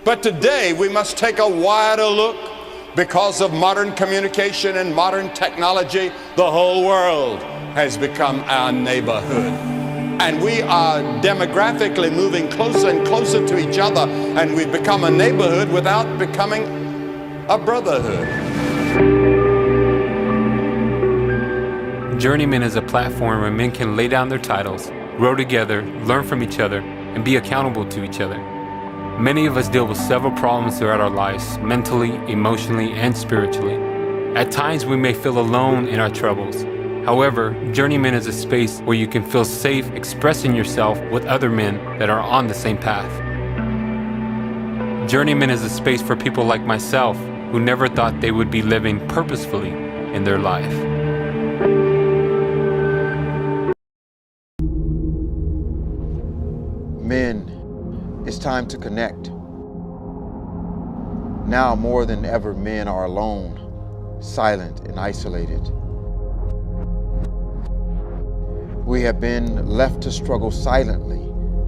But today we must take a wider look. Because of modern communication and modern technology, the whole world has become our neighborhood. And we are demographically moving closer and closer to each other, and we've become a neighborhood without becoming a brotherhood. Journeyman is a platform where men can lay down their titles, grow together, learn from each other, and be accountable to each other. Many of us deal with several problems throughout our lives, mentally, emotionally, and spiritually. At times, we may feel alone in our troubles. However, Journeyman is a space where you can feel safe expressing yourself with other men that are on the same path. Journeyman is a space for people like myself who never thought they would be living purposefully in their life. Men, it's time to connect. Now more than ever, men are alone, silent and isolated. We have been left to struggle silently,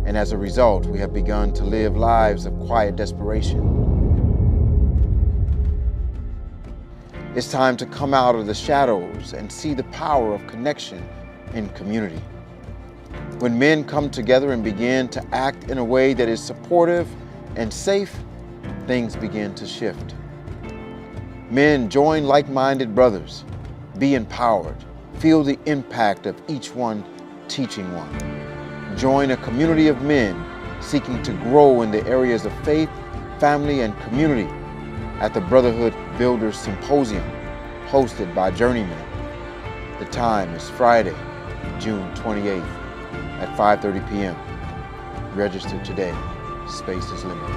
and as a result, we have begun to live lives of quiet desperation. It's time to come out of the shadows and see the power of connection in community. When men come together and begin to act in a way that is supportive and safe, things begin to shift. Men, join like-minded brothers, be empowered, feel the impact of each one teaching one. Join a community of men seeking to grow in the areas of faith, family, and community at the Brotherhood Builders Symposium, hosted by Journeyman. The time is Friday, June 28th at 5:30 p.m. Register today. Space is limited.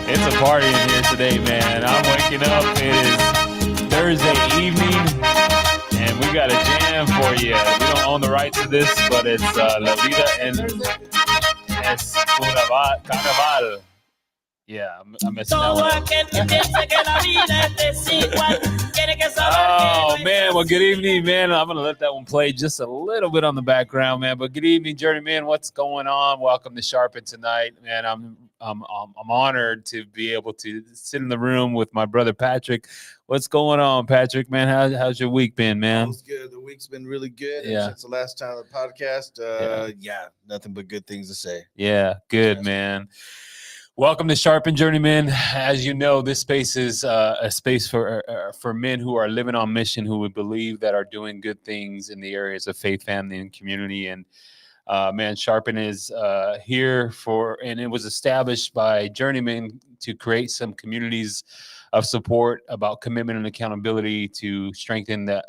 It's a party in here today, man. I'm waking up. It is Thursday evening, and we got a jam for you. We don't own the rights to this, but it's La Vida en es Carnaval. Yeah, I'm messing that one. Oh, man. Well, good evening, man. I'm going to let that one play just a little bit on the background, man. But good evening, Journeyman. What's going on? Welcome to Sharpen tonight, man. I'm honored to be able to sit in the room with my brother Patrick. What's going on, Patrick, man? How's your week been, man? It's good. The week's been really good. Yeah. And since the last time of the podcast, nothing but good things to say. Yeah, good, man. Welcome to Sharpen Journeyman. As you know, this space is a space for men who are living on mission, who we believe that are doing good things in the areas of faith, family, and community. And man, Sharpen is here and it was established by Journeyman to create some communities of support about commitment and accountability to strengthen the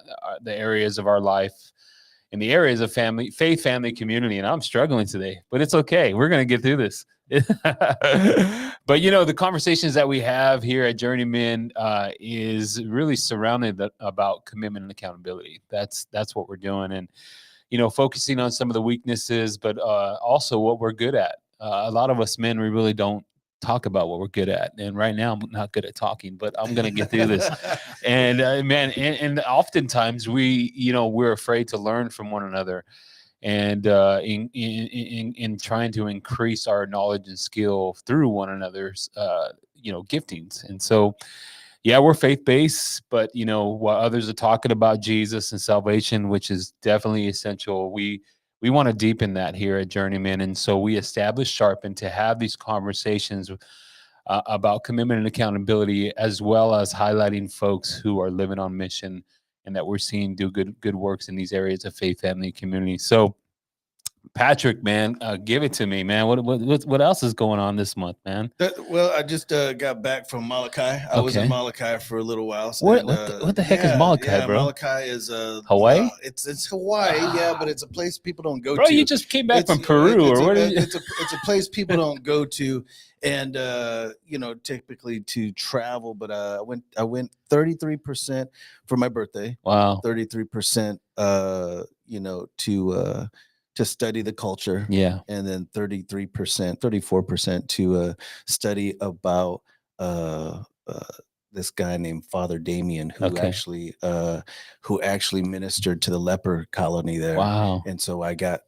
areas of our life in the areas of family, faith, family, community. And I'm struggling today, but it's okay. We're going to get through this. But, you know, the conversations that we have here at Journeyman is really surrounded about commitment and accountability. That's what we're doing. And, you know, focusing on some of the weaknesses, but also what we're good at. A lot of us men, we really don't talk about what we're good at. And right now I'm not good at talking, but I'm going to get through this. And man, and oftentimes we're afraid to learn from one another. And in trying to increase our knowledge and skill through one another's, giftings. And so, yeah, we're faith-based, but, you know, while others are talking about Jesus and salvation, which is definitely essential, we want to deepen that here at Journeyman. And so we established Sharpen to have these conversations about commitment and accountability, as well as highlighting folks who are living on mission and that we're seeing do good works in these areas of faith, family, community. So, Patrick, man, give it to me, man. What else is going on this month, man? Well, I just got back from Molokai. I was in Molokai for a little while. So What the heck is Molokai, bro? Molokai is Hawaii. It's Hawaii, yeah, but it's a place people don't go bro, to. You just came back from Peru, It's a place people don't go to, and typically to travel. But I went 33% for my birthday. Wow, 33%. To to study the culture. Yeah. And then 34% to study about this guy named Father Damien, who actually ministered to the leper colony there. Wow. And so I got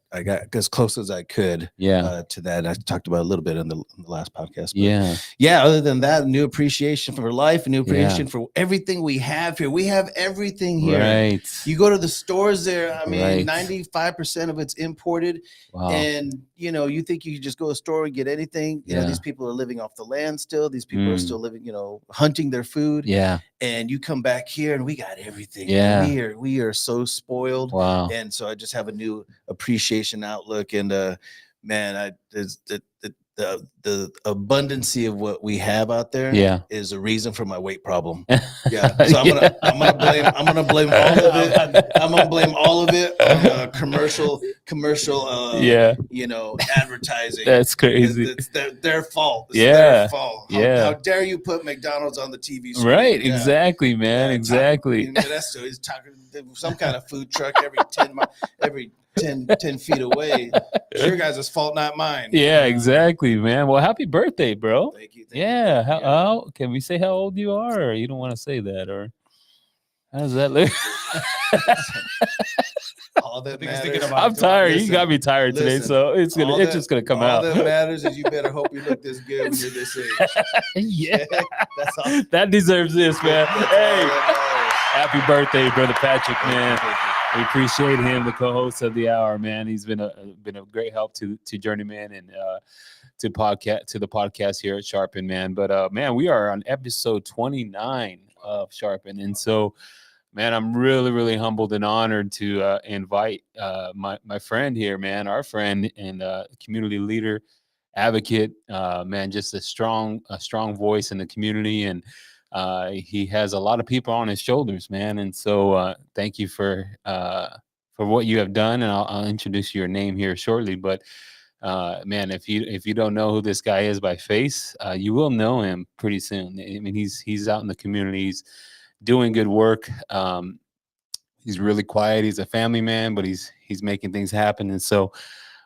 as close as I could to that. I talked about a little bit in the last podcast. But other than that, new appreciation for life, a new appreciation for everything we have here. We have everything here. Right. You go to the stores there, I mean, 95% of it's imported. Wow. And you think you can just go to the store and get anything. You know, these people are living off the land still. These people are still living, hunting their food. Yeah. And you come back here and we got everything. Yeah. We are so spoiled. Wow. And so I just have a new appreciation outlook. And man, the abundancy of what we have out there is a reason for my weight problem. So I'm gonna blame all of it. I'm gonna blame all of it on commercial advertising. That's crazy. It's their fault. It's their their fault. How dare you put McDonald's on the TV screen? Right. Exactly, man. Exactly. He's talking some kind of food truck every 10 feet away. It's your guys' fault, not mine. Yeah, exactly, man. Well, happy birthday, bro. Thank you. How can we say how old you are, or you don't want to say that, or how does that look? All that matters. I'm tired. You got me tired today, so it's just gonna come out. All that matters is you better hope you look this good when you're this age. That's all. That deserves this, man. Hey, happy birthday, brother Patrick, man. We appreciate him, the co-host of the hour, man. He's been a great help to Journeyman and to the podcast here at Sharpen, man. But man, we are on episode 29 of Sharpen, and so, man, I'm really, really humbled and honored to invite my friend here, man, our friend and community leader, advocate, man, just a strong voice in the community, and he has a lot of people on his shoulders, man. And so thank you for what you have done. And I'll introduce your name here shortly. But man, if you don't know who this guy is by face, you will know him pretty soon. I mean, he's out in the community. He's doing good work. He's really quiet. He's a family man, but he's making things happen. And so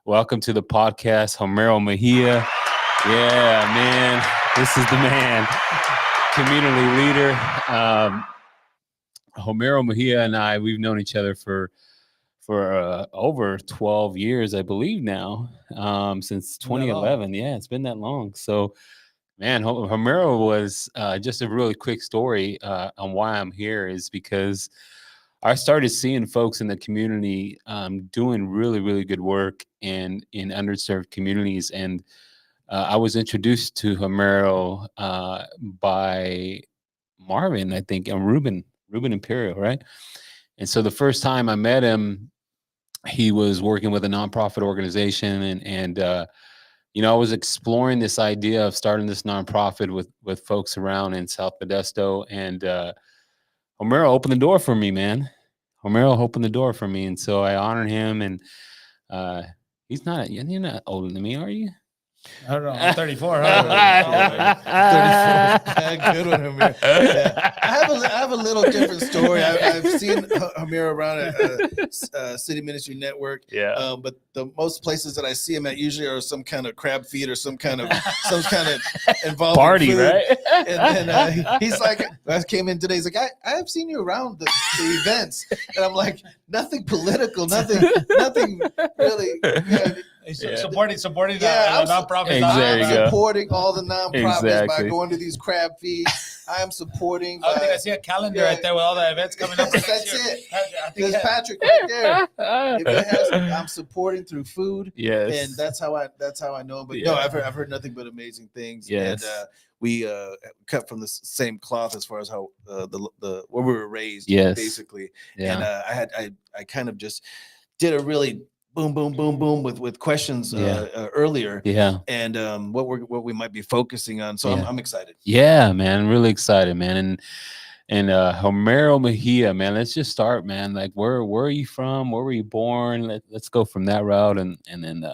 welcome to the podcast, Homero Mejia. Yeah, man, this is the man. Community leader. Homero Mejia and I, we've known each other for over 12 years, I believe now, since 2011. Yeah, it's been that long. So, man, Homero was just a really quick story on why I'm here is because I started seeing folks in the community doing really, really good work in underserved communities. And I was introduced to Homero by Marvin, I think, and Ruben Imperial, right? And so the first time I met him, he was working with a nonprofit organization, and I was exploring this idea of starting this nonprofit with folks around in South Modesto, and Homero opened the door for me, man. Homero opened the door for me, and so I honored him. And you're not older than me, are you? I don't know. I'm 34. 34. Good one, Homero. Yeah. I have a little different story. I've seen Homero around at City Ministry Network. Yeah. But the most places that I see him at usually are some kind of crab feed or some kind of involved party, food. right? And then he's like, I came in today. He's like, I have seen you around the events, and I'm like, nothing political, nothing really. Supporting the nonprofits. Exactly. I'm supporting all the nonprofits by going to these crab feeds. I am supporting. I think I see a calendar right there with all the events coming up. That's it. There's Patrick right there. I'm supporting through food. Yes. And that's how I know him. But no, I've heard nothing but amazing things. Yes. And we cut from the same cloth as far as how the where we were raised. Yes. Basically. Yeah. And I kind of just did a really boom, boom, boom, boom with questions earlier. Yeah. And what we might be focusing on. So I'm excited. Yeah, man. Really excited, man. And Homero Mejia, man, let's just start, man. Like, where are you from? Where were you born? Let's go from that route, and then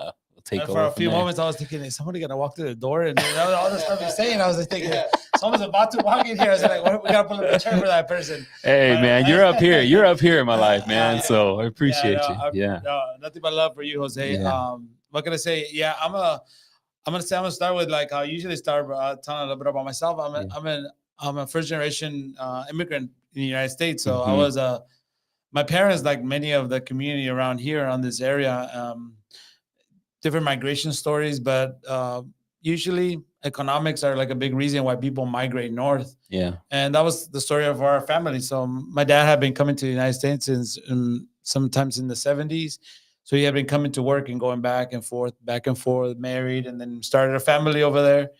take and over. For a few moments, I was thinking, is somebody gonna walk through the door? And all the stuff he's saying, I was thinking, someone's about to walk in here. I was like, we gotta pull up a chair for that person. Hey, man, you're up here. You're up here in my life, man. So I appreciate you. Nothing but love for you, Jose. Yeah. What can I say? Yeah, I'm gonna start with like I usually start telling a little bit about myself. I'm a first generation immigrant in the United States. So I was my parents, like many of the community around here on this area, different migration stories, but usually economics are like a big reason why people migrate north. Yeah. And that was the story of our family. So my dad had been coming to the United States since sometimes in the 70s. So he had been coming to work and going back and forth, married, and then started a family over there.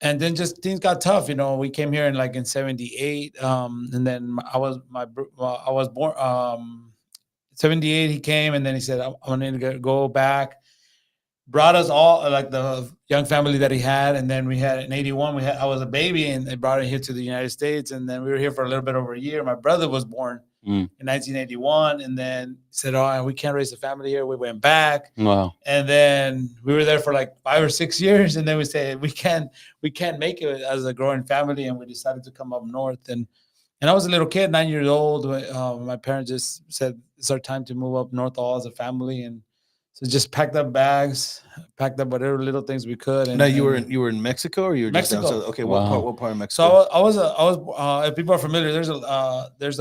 And then just things got tough. We came here in 78. And then I was born 78. He came, and then he said, I'm going to go back. Brought us all, like the young family that he had. And then we had in 81, I was a baby, and they brought it here to the United States. And then we were here for a little bit over a year. My brother was born in 1981, and then said, "Oh, we can't raise a family here." We went back. Wow. And then we were there for like 5 or 6 years, and then we said we can't make it as a growing family, and we decided to come up north. And I was a little kid, 9 years old. My parents just said it's our time to move up north all as a family, and so just packed up bags, packed up whatever little things we could. And now you were in Mexico, or you were just Mexico? Okay, wow. what part of Mexico? So I was. If people are familiar, there's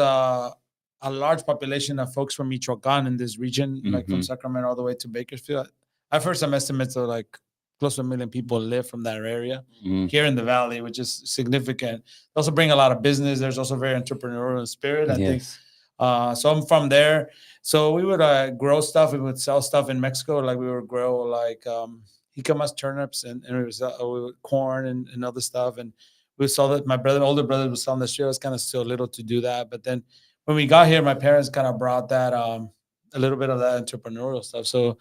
a large population of folks from Michoacan in this region, like from Sacramento all the way to Bakersfield. I've heard some estimates of like close to 1 million people live from that area here in the valley, which is significant. They also bring a lot of business. There's also very entrepreneurial spirit, I think. So I'm from there. So we would grow stuff. We would sell stuff in Mexico. Like we would grow like jicamas, turnips, and it was corn and other stuff. And we saw that my older brother was selling the street. I was kind of still little to do that. But then when we got here, my parents kind of brought that a little bit of that entrepreneurial stuff. So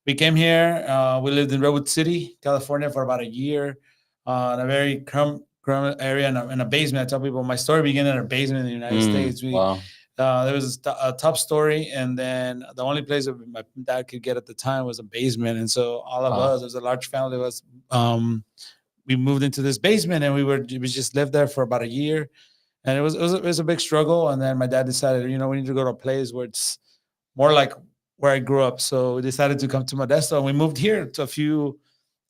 we came here. We lived in Redwood City, California, for about a year in a very crumb area in a basement. I tell people my story began in a basement in the United States. Wow. There was a tough story, and then the only place that my dad could get at the time was a basement. And so all of us, there was a large family of us, we moved into this basement, and we just lived there for about a year. And it was a big struggle. And then my dad decided, we need to go to a place where it's more like where I grew up. So we decided to come to Modesto, and we moved here to a few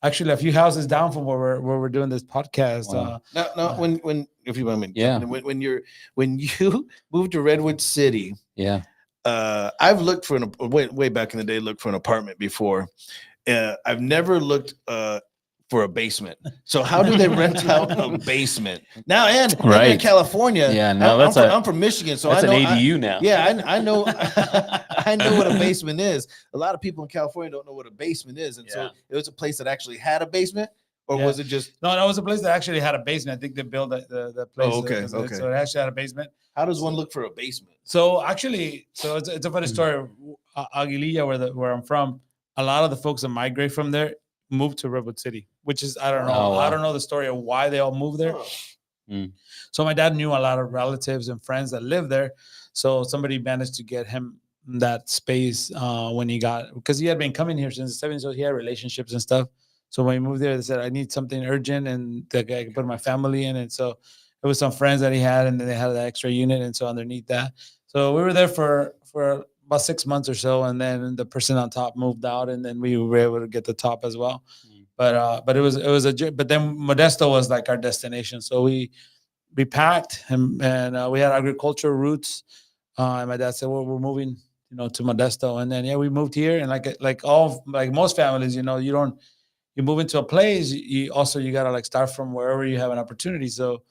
houses down from where we're doing this podcast. Wow. Now, when if you want me, when you moved to Redwood City, I've looked for way back in the day, looked for an apartment before. I've never looked for a basement. So how do they rent out a basement now? And in California, I'm from Michigan, so that's I know an ADU now. Yeah, I know. I know what a basement is. A lot of people in California don't know what a basement is, and so it was a place that actually had a basement, or was it just? No, that was a place that actually had a basement. I think they built the place. Oh, okay. So it actually had a basement. How does one look for a basement? So actually, it's a funny story. Aguililla, where I'm from, a lot of the folks that migrate from there moved to Redwood City, which is I don't know. Oh, wow. I don't know the story of why they all moved there. So my dad knew a lot of relatives and friends that lived there. So somebody managed to get him that space because he had been coming here since the 70s, so he had relationships and stuff. So when he moved there, they said, I need something urgent and that I can put my family in. And so it was some friends that he had, and then they had that extra unit. And so underneath that, so we were there for about 6 months or so, and then the person on top moved out, and then we were able to get the top as well. But then Modesto was like our destination. So we packed and we had agricultural roots. And my dad said, well, we're moving, to Modesto. And then, we moved here. And like most families, you move into a place, you got to start from wherever you have an opportunity. So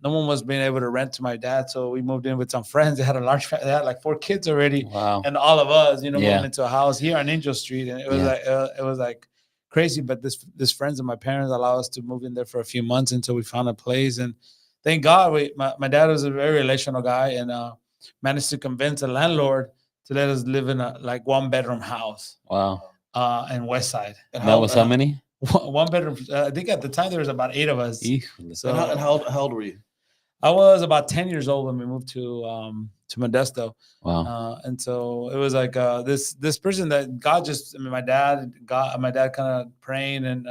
no one was being able to rent to my dad. So we moved in with some friends. They had a large family. They had like 4 kids already. Wow. And all of us, moving into a house here on Angel Street. And it was like crazy. But this friends of my parents allowed us to move in there for a few months until we found a place. And thank God, my dad was a very relational guy, and managed to convince a landlord to let us live in a 1-bedroom house. Wow. In West Side. And that was how many? 1 bedroom. I think at the time there was about 8 of us. So and how old were you? I was about 10 years old when we moved to Modesto. Wow. And so it was like this person that God just, I mean, my dad kind of praying, and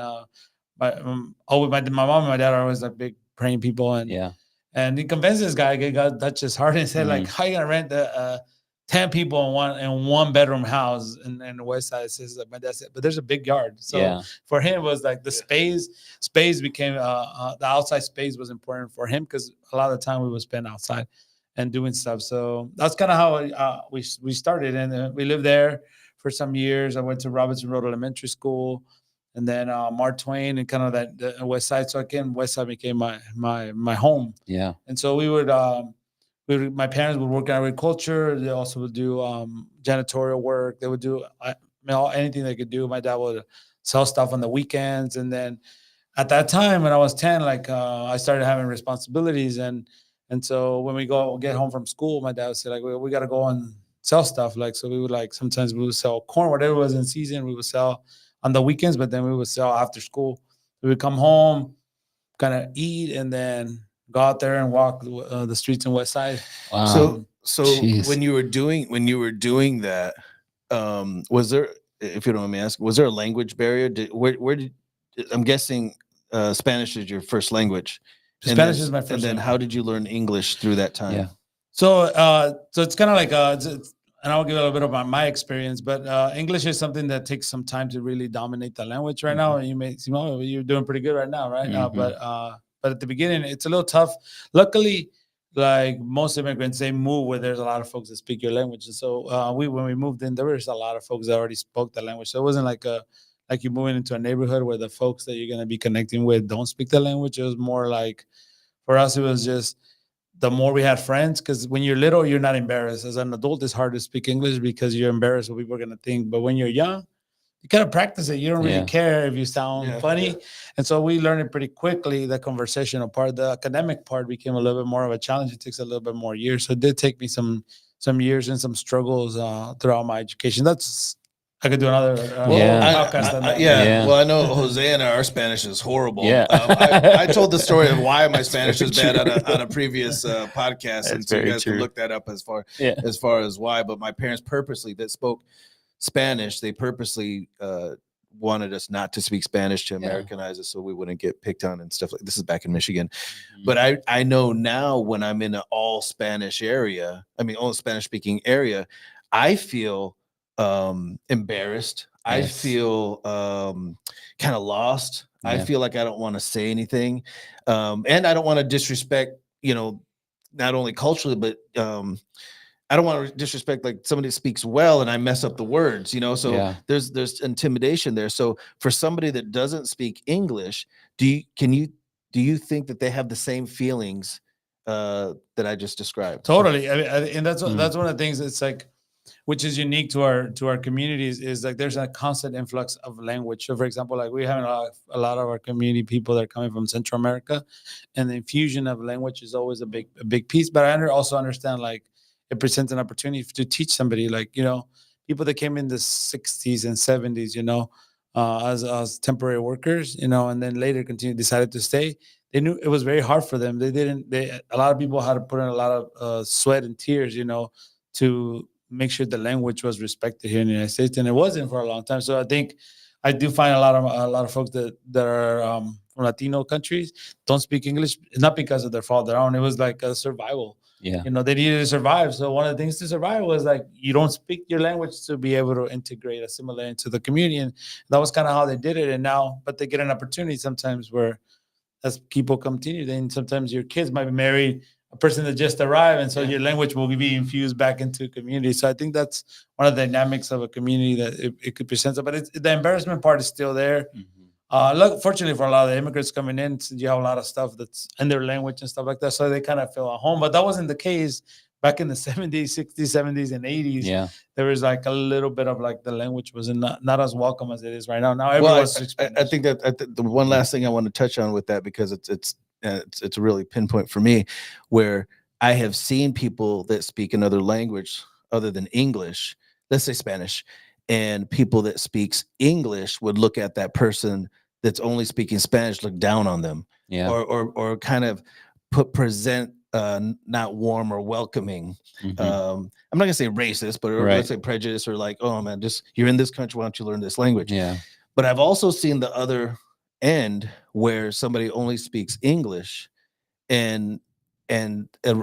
my mom and my dad are always like big praying people, and he convinced this guy, God touched his heart and said, like, how you gonna rent 10 people in one bedroom house in the West Side? Says like my dad said, but there's a big yard. So for him, it was like the space became the outside space was important for him, because a lot of the time we would spend outside and doing stuff. So that's kind of how we started, and we lived there for some years. I went to Robinson Road Elementary School, and then Mark Twain, and kind of the West Side. So again, West Side became my home. Yeah. And so we would my parents would work in agriculture. They also would do janitorial work. They would do anything they could do. My dad would sell stuff on the weekends. And then at that time, when I was 10, like I started having responsibilities. And so when we get home from school, my dad would say, like, we got to go and sell stuff. Like, so we would sometimes we would sell corn, whatever was in season, we would sell on the weekends, but then we would sell after school. We would come home, kind of eat, and then go out there and walk the streets in West Side. Wow. So when you were doing that, was there, if you don't mind me asking, was there a language barrier? Where did I'm guessing Spanish is your first language? Spanish is my first. And then how did you learn English through that time? Yeah. So it's kind of like and I'll give a little bit about my experience, but English is something that takes some time to really dominate the language right now. And you may seem, oh, you're doing pretty good right now, right? But at the beginning, it's a little tough. Luckily, like most immigrants, they move where there's a lot of folks that speak your language. And so when we moved in, there was a lot of folks that already spoke the language. So it wasn't like you're moving into a neighborhood where the folks that you're going to be connecting with don't speak the language. It was more like, for us, it was just the more we had friends, because when you're little, you're not embarrassed. As an adult, it's hard to speak English because you're embarrassed what people are going to think. But when you're young, you kind of practice it. You don't really care if you sound funny. And so we learned it pretty quickly. The conversational part, the academic part became a little bit more of a challenge. It takes a little bit more years. So it did take me some years and some struggles throughout my education. I could do another podcast on that. Well, I know Jose and our Spanish is horrible. I told the story of why my Spanish is bad on a previous podcast, and so you guys can look that up as far as why. But my parents purposely that spoke Spanish, they purposely wanted us not to speak Spanish to Americanize us so we wouldn't get picked on and stuff like this. Is back in Michigan. But I know now when I'm in an all Spanish speaking area, I feel embarrassed. I feel kind of lost. I feel like I don't want to say anything. And I don't want to disrespect, not only culturally, but I don't want to disrespect like somebody that speaks well and I mess up the words, so there's intimidation there. So for somebody that doesn't speak English, do you think that they have the same feelings that I just described? Totally. And that's one of the things that's like, which is unique to our communities, is like there's a constant influx of language. So for example, like we have a lot of our community people that are coming from Central America, and the infusion of language is always a big piece. But I also understand like it presents an opportunity to teach somebody, like, people that came in the 60s and 70s, as temporary workers, and then later decided to stay. They knew it was very hard for them. A lot of people had to put in a lot of sweat and tears, to make sure the language was respected here in the United States, and it wasn't for a long time. So I think I do find a lot of folks that are from Latino countries don't speak English, not because of their fault, their own. It was like a survival. Yeah, they needed to survive. So one of the things to survive was like you don't speak your language to be able to integrate, assimilate into the community, and that was kind of how they did it. And now, but they get an opportunity sometimes where, as people continue, then sometimes your kids might be married a person that just arrived, and so your language will be infused back into community. So I think that's one of the dynamics of a community that it could present. But the embarrassment part is still there. Look, fortunately for a lot of the immigrants coming in, you have a lot of stuff that's in their language and stuff like that, so they kind of feel at home. But that wasn't the case back in the 70s, 60s, 70s, and 80s. There was like a little bit of like the language was not as welcome as it is right now. Now everyone's I think that the one last thing I want to touch on with that, because it's a really pinpoint for me, where I have seen people that speak another language other than English, let's say Spanish, and people that speaks English would look at that person that's only speaking Spanish, look down on them, or kind of present not warm or welcoming. Mm-hmm. I'm not gonna say racist, but let's say prejudice, or like, oh man, just you're in this country, why don't you learn this language? Yeah. But I've also seen the other end where somebody only speaks English and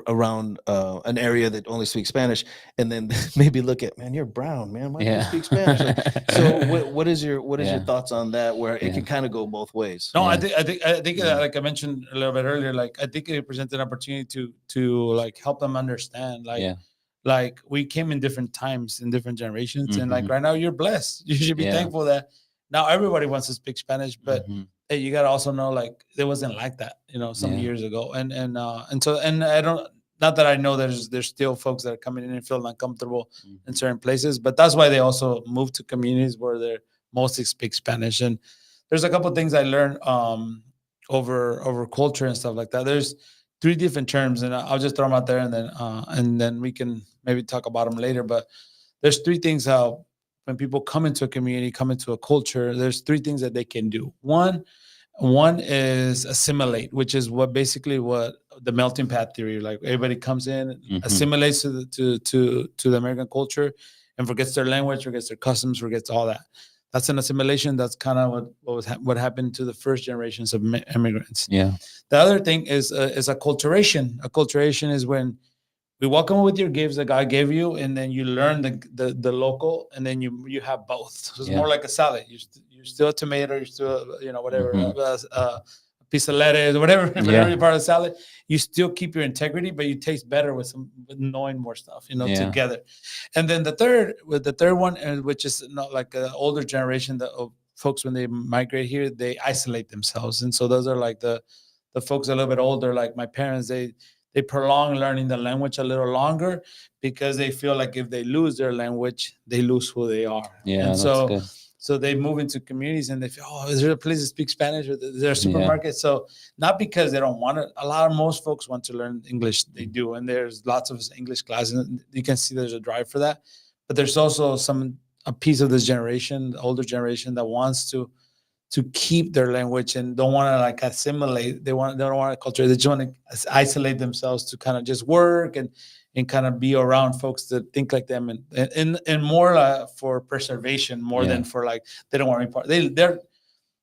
around an area that only speaks Spanish, and then maybe look at, man, you're brown, man, why do you speak Spanish? Like, so what is your thoughts on that, where it can kind of go both ways? No, I think like I mentioned a little bit earlier, like I think it presents an opportunity to like help them understand, like we came in different times, in different generations, and like right now you're blessed. You should be thankful that now everybody wants to speak Spanish, but hey, you gotta also know, like, it wasn't like that, some years ago, and I don't, not that I know there's still folks that are coming in and feeling uncomfortable in certain places, but that's why they also move to communities where they're mostly speak Spanish. And there's a couple of things I learned over culture and stuff like that. There's 3 different terms, and I'll just throw them out there, and then we can maybe talk about them later. But there's 3 things how when people come into a community, come into a culture, there's 3 things that they can do. One is assimilate, which is what the melting pot theory, like everybody comes in, assimilates to the American culture, and forgets their language, forgets their customs, forgets all that. That's an assimilation. That's kind of what happened to the first generations of immigrants. Yeah. The other thing is acculturation. Acculturation is when we welcome with your gifts that God gave you, and then you learn the local, and then you have both. So it's more like a salad. You're still a tomato, you're still whatever, a piece of lettuce, whatever part of the salad. You still keep your integrity, but you taste better with knowing more stuff, together. And then the third one, which is not like an older generation of folks, when they migrate here, they isolate themselves, and so those are like the folks a little bit older, like my parents. They prolong learning the language a little longer because they feel like if they lose their language, they lose who they are. Yeah, and so they move into communities and they feel, oh, is there a place to speak Spanish, or is there a supermarket? Yeah. So not because they don't want it. Most folks want to learn English. They do. And there's lots of English classes. And you can see there's a drive for that. But there's also a piece of this generation, the older generation, that wants to keep their language and don't want to like assimilate. They don't want to culture. They just want to isolate themselves to kind of just work and kind of be around folks that think like them, and more for preservation more than for like, they don't want to be part. They're,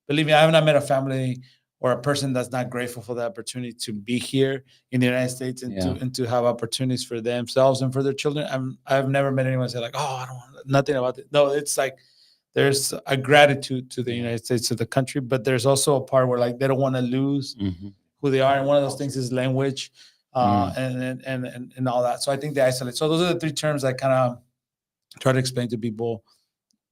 believe me, I have not met a family or a person that's not grateful for the opportunity to be here in the United States and to have opportunities for themselves and for their children. I've never met anyone say like, oh, I don't want nothing about it. No, it's like, there's a gratitude to the United States, to the country, but there's also a part where like they don't want to lose who they are. And one of those things is language and all that. So I think they isolate. So those are the 3 terms I kind of try to explain to people.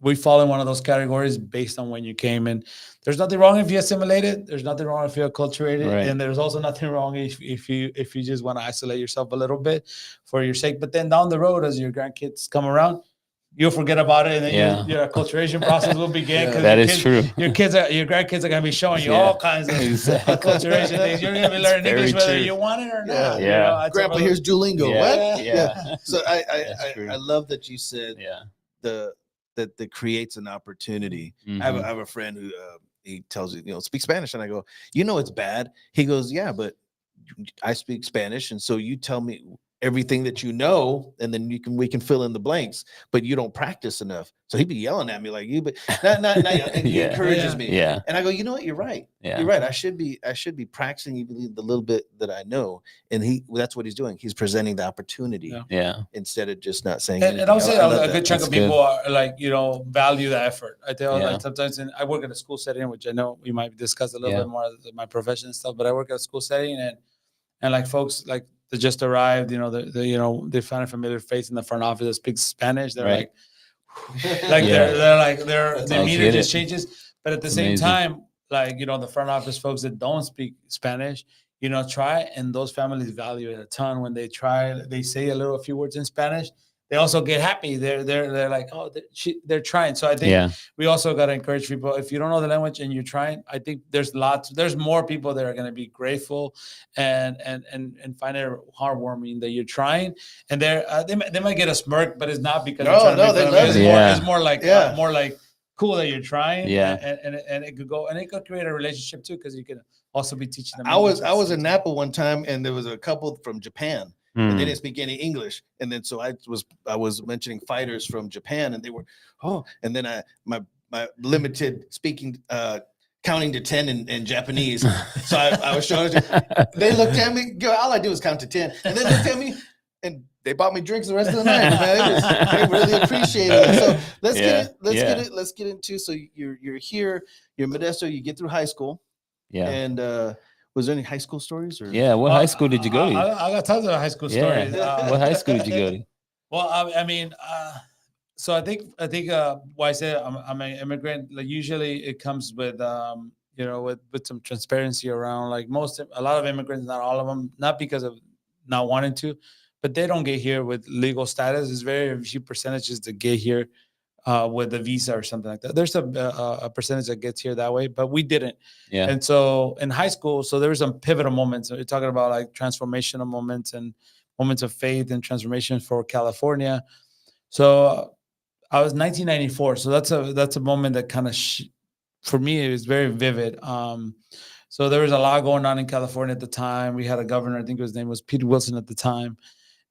We fall in one of those categories based on when you came in. There's nothing wrong if you assimilated. There's nothing wrong if you're acculturated. Right. And there's also nothing wrong if you just want to isolate yourself a little bit for your sake. But then down the road, as your grandkids come around, you'll forget about it, and then your acculturation process will begin. That is true. Your grandkids are going to be showing you all kinds of acculturation things. You're going to be learning English whether you want it or not. Yeah. Grandpa, here's Duolingo. What? Yeah. So I love that you said that creates an opportunity. I have a friend who he tells you, speak Spanish, and I go, it's bad. He goes, yeah, but I speak Spanish, and so you tell me everything that and then we can fill in the blanks, but you don't practice enough. So he'd be yelling at me like, you, but not and he encourages me. Yeah. And I go, you know what? You're right. Yeah. You're right. I should be practicing even the little bit that I know. And that's what he's doing. He's presenting the opportunity. Yeah. Instead of just not saying. And I would say a good chunk of people are like, value the effort. I tell like sometimes I work at a school setting, which I know we might discuss a little bit more of my profession and stuff, but I work at a school setting and like folks like, they just arrived, they find a familiar face in the front office that speaks Spanish. They're like the immediately just changes. But at the same time, like, the front office folks that don't speak Spanish, try, and those families value it a ton when they try. They say a few words in Spanish. They also get happy. They're like, oh, they're trying. So I think we also got to encourage people. If you don't know the language and you're trying, I think there's more people that are going to be grateful and find it heartwarming that you're trying. And they might get a smirk, but it's not because they love it. It's more like cool that you're trying. Yeah. And it could go, and it could create a relationship too, because you can also be teaching them. I was in Napa one time, and there was a couple from Japan, and they didn't speak any English. And then so I was mentioning fighters from Japan, and they were and then my limited speaking counting to 10 in Japanese. So I was showing it. They looked at me. All I do is count to 10, and they looked at me, and they bought me drinks the rest of the night. Man, they really appreciated it. So let's get into. So you're here. You're in Modesto. You get through high school. Yeah. And was there any high school stories? Or what high school did you go to? I got tons of high school stories. What high school did you go to? Well, I mean, so I think why I say I'm an immigrant. Like usually it comes with with some transparency around. Like a lot of immigrants, not all of them, not because of not wanting to, but they don't get here with legal status. There's very few percentages that get here with a visa or something like that. There's a percentage that gets here that way, but we didn't. Yeah. And so in high school, so there were some pivotal moments. So you're talking about like transformational moments and moments of faith and transformation for California. So I was 1994. So that's a moment that kind of, for me, it was very vivid. So there was a lot going on in California at the time. We had a governor, I think his name was Pete Wilson at the time.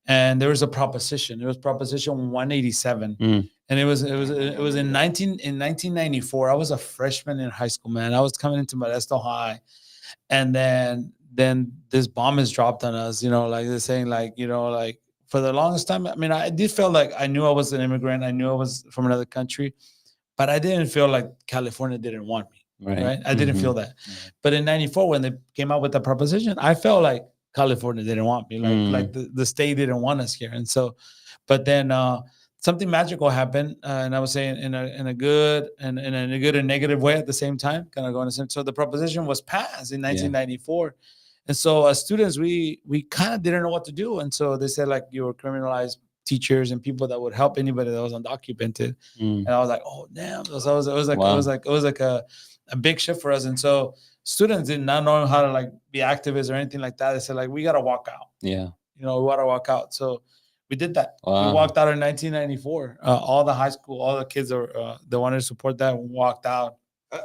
And there was a proposition. It was Proposition 187, and it was in 1994. I was a freshman in high school, man. I was coming into Modesto High, and then this bomb is dropped on us. Like they're saying, like for the longest time. I mean, I did feel like I knew I was an immigrant. I knew I was from another country, but I didn't feel like California didn't want me. Right? I didn't feel that. But in '94, when they came out with the proposition, I felt like California didn't want me, like the state didn't want us here. And so, but then something magical happened, and I was saying in a good and negative way at the same time, kind of going to. So the proposition was passed in 1994, and so as students, we kind of didn't know what to do, and so they said like you were criminalized teachers and people that would help anybody that was undocumented, and I was like, oh damn, it was like a big shift for us, and so. Students did not know how to like be activists or anything like that. They said like, we got to walk out. Yeah. We got to walk out. So we did that. Wow. We walked out in 1994. All the high school, all the kids that wanted to support that walked out. I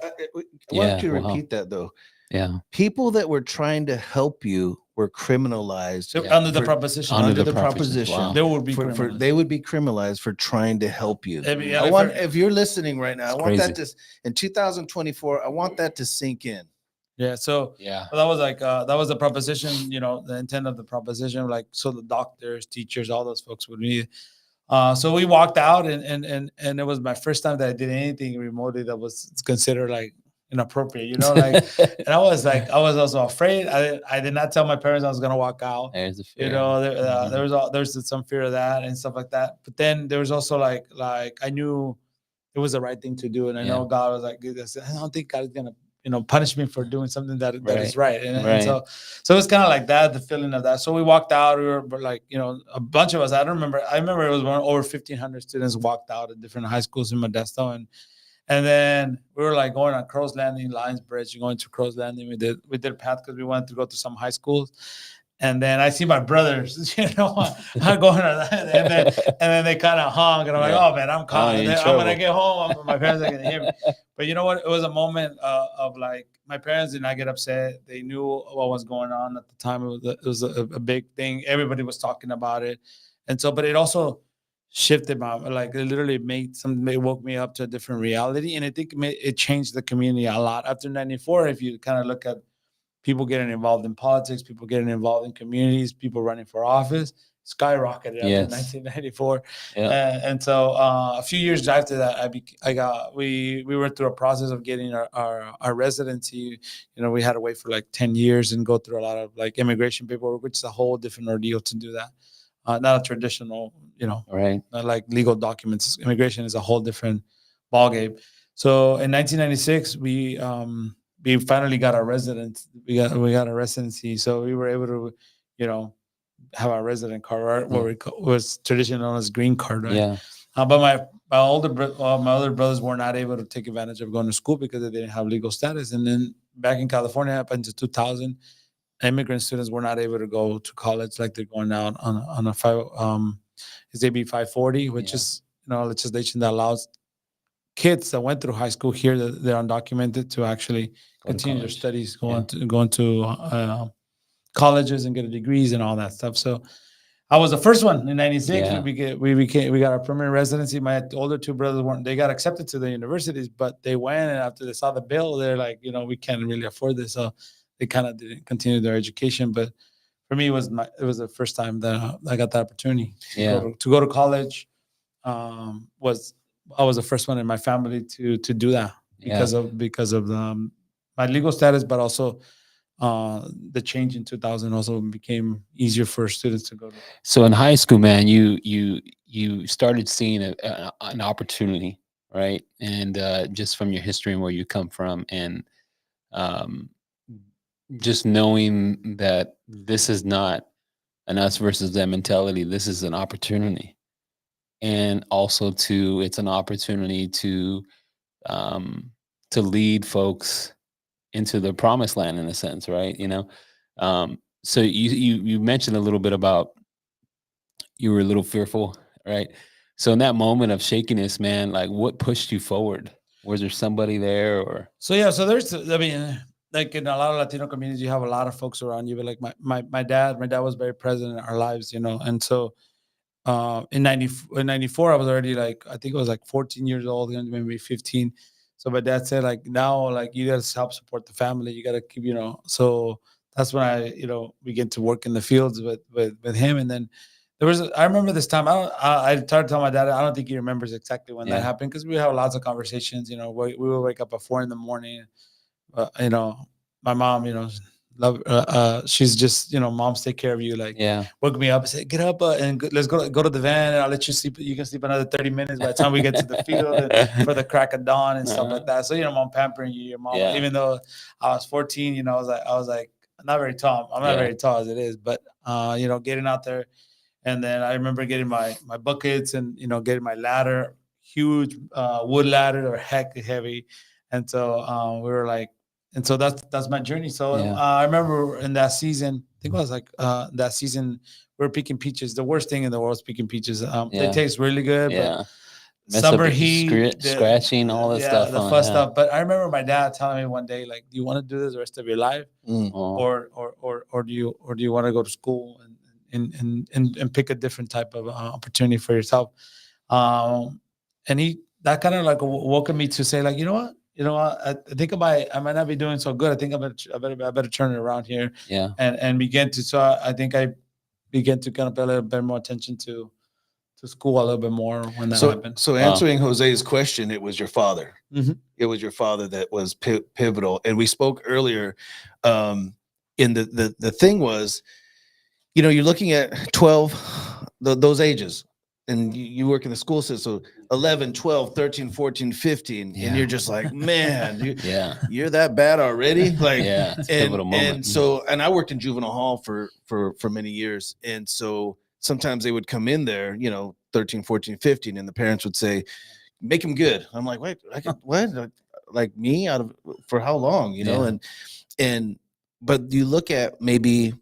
want you to repeat that though. Yeah. People that were trying to help you were criminalized under the proposition. Under the proposition. Wow. They would be they would be criminalized for trying to help you. If you're listening right now, I want that to, in 2024, I want that to sink in. Yeah. So that was like that was the proposition. The intent of the proposition. Like so, the doctors, teachers, all those folks would be. So we walked out, and it was my first time that I did anything remotely that was considered like inappropriate. Like, and I was also afraid. I did not tell my parents I was gonna walk out. There's a fear. There's some fear of that and stuff like that. But then there was also like I knew it was the right thing to do, and I know God was like, I don't think God is gonna. Punish me for doing something that is right. And so it was kind of like that, the feeling of that. So we walked out. We were like, a bunch of us. I remember it was over 1,500 students walked out at different high schools in Modesto, and then we were like going on Crow's Landing, Lions Bridge, going to Crow's Landing. We did a path because we wanted to go to some high schools. And then I see my brothers, I'm going on that. And then they kind of hung. And I'm like, oh, man, I'm calm. I'm going to get home. My parents are going to hear me. But you know what? It was a moment of like, my parents did not get upset. They knew what was going on at the time. It was a big thing. Everybody was talking about it. And so, but it also shifted it literally it woke me up to a different reality. And I think it changed the community a lot. After 94, if you kind of look at people getting involved in politics, people getting involved in communities, people running for office, skyrocketed after 1994. And so a few years after that, we went through a process of getting our residency. We had to wait for like 10 years and go through a lot of like immigration paperwork, which is a whole different ordeal to do that. Not a traditional, not like legal documents. Immigration is a whole different ballgame. So in 1996, we finally got our residence. We got a residency, so we were able to, have our resident card, right? What was traditionally known as green card, right? Yeah. But my older brothers were not able to take advantage of going to school because they didn't have legal status. And then back in California, up until 2000, immigrant students were not able to go to college like they're going out on a it's AB 540, which is legislation that allows kids that went through high school here that they're undocumented to actually continue their studies, going to colleges and get degrees and all that stuff. So I was the first one in '96. Yeah. We got our permanent residency. My older two brothers they got accepted to the universities, but they went, and after they saw the bill, they're like, we can't really afford this, so they kind of didn't continue their education. But for me, it was the first time that I got the opportunity to go to college. I was the first one in my family to do that because of my legal status, but also the change in 2000 also became easier for students to go to. So in high school, man, you started seeing an opportunity, right? And just from your history and where you come from, and just knowing that this is not an us versus them mentality. This is an opportunity, and also it's an opportunity to lead folks into the promised land, in a sense, right? So you mentioned a little bit about you were a little fearful, right? So in that moment of shakiness, man, like what pushed you forward? Was there somebody there, or? So there's, like in a lot of Latino communities, you have a lot of folks around you, but like my dad was very present in our lives, and so in 94, I was already like, I think I was like 14 years old, maybe 15. So my dad said, like, now, like, you got to help support the family. You got to keep, so that's when I, began to work in the fields with him. And then I remember this time, I started telling my dad, I don't think he remembers exactly when that happened, because we have lots of conversations, we would wake up at 4 a.m. My mom, she's just, moms take care of you, like, woke me up and said, get up and let's go to the van, and I'll let you sleep. You can sleep another 30 minutes by the time we get to the field and for the crack of dawn and stuff like that. So, mom pampering you, your mom, even though I was 14, I was like not very tall. I'm not very tall as it is, but getting out there. And then I remember getting my buckets and, getting my ladder, huge wood ladder, or heck heavy. And so we were like, and so that's my journey. So I remember in that season, I think it was like that season, we were picking peaches. The worst thing in the world is picking peaches. They taste really good, but summer heat, scratching, all that stuff. The fun stuff. But I remember my dad telling me one day, like, do you want to do this the rest of your life? Or do you want to go to school and pick a different type of opportunity for yourself? And that kind of like woke me to say, like, you know what? I think I might not be doing so good. I think I better turn it around here. And begin to. So I think I began to kind of pay a little bit more attention to school a little bit more when that happened. So answering Jose's question, it was your father. Mm-hmm. It was your father that was pivotal. And we spoke earlier. And the thing was, you're looking at 12, those ages. And you work in the school system, so 11, 12, 13, 14, 15, and you're just like, man, you're that bad already? Like, it's a pivotal moment. And so, and I worked in juvenile hall for many years. And so sometimes they would come in there, 13, 14, 15, and the parents would say, make him good. I'm like, wait, what? Like me for how long, but you look at maybe,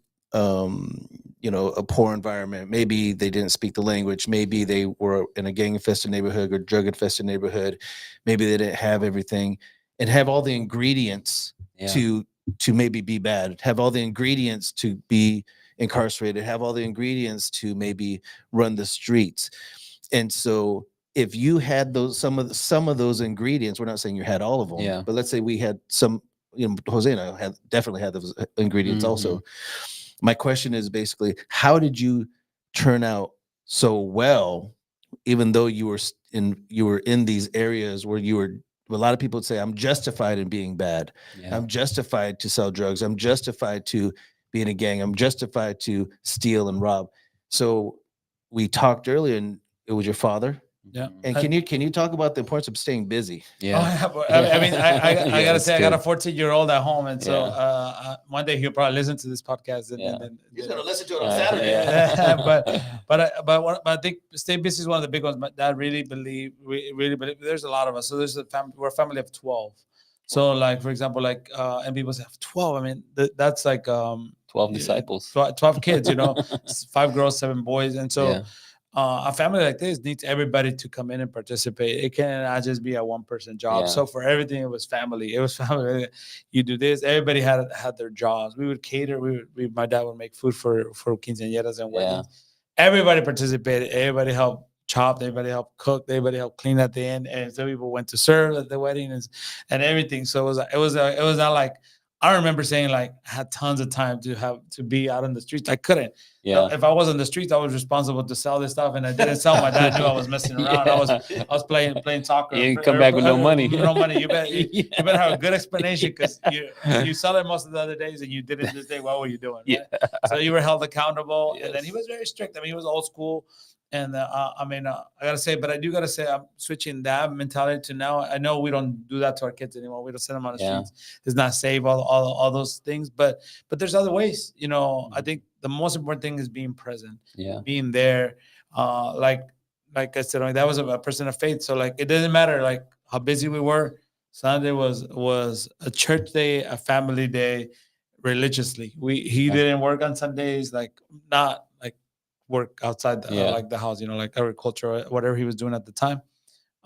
a poor environment. Maybe they didn't speak the language. Maybe they were in a gang-infested neighborhood or drug-infested neighborhood. Maybe they didn't have everything and have all the ingredients to maybe be bad, have all the ingredients to be incarcerated, have all the ingredients to maybe run the streets. And so if you had some of those ingredients, we're not saying you had all of them, but let's say we had some, Jose and I definitely had those ingredients also. My question is basically, how did you turn out so well, even though you were in these areas where a lot of people would say, I'm justified in being bad. I'm justified to sell drugs. I'm justified to be in a gang. I'm justified to steal and rob. So we talked earlier, and it was your father. Yeah. And can you talk about the importance of staying busy? Yeah. I gotta say, I got a 14-year-old at home, and so one day he'll probably listen to this podcast, and he's gonna listen to it on Saturday. But I think stay busy is one of the big ones. My dad really believe. There's a lot of us. So we're a family of 12. So like, for example, like and people say 12. I mean, that's like 12 disciples, 12 kids. 5 girls, 7 boys, and so. a family like this needs everybody to come in and participate. It cannot just be a one-person job. Yeah. So for everything, it was family. It was family. You do this. Everybody had their jobs. We would cater. My dad would make food for quinceañeras and weddings. Everybody participated. Everybody helped chop. Everybody helped cook. Everybody helped clean at the end. And some people went to serve at the wedding and everything. So it was not like, I remember saying like I had tons of time to be out on the streets. I couldn't. Yeah. If I was on the streets, I was responsible to sell this stuff, and I didn't sell. My dad knew I was messing around. I was playing soccer. You didn't come back with no money. No money. You better have a good explanation, because you sell it most of the other days and you did it this day. What were you doing? Right? Yeah. So you were held accountable. Yes. And then he was very strict. I mean, he was old school. And I gotta say, I'm switching that mentality to now. I know we don't do that to our kids anymore. We don't send them on the streets. It's not safe, all those things. But there's other ways. I think the most important thing is being present, being there. Like I said, that was a person of faith. So like, it doesn't matter like how busy we were. Sunday was a church day, a family day, religiously. He didn't work on Sundays, like not like work outside like the house, like agriculture or whatever he was doing at the time.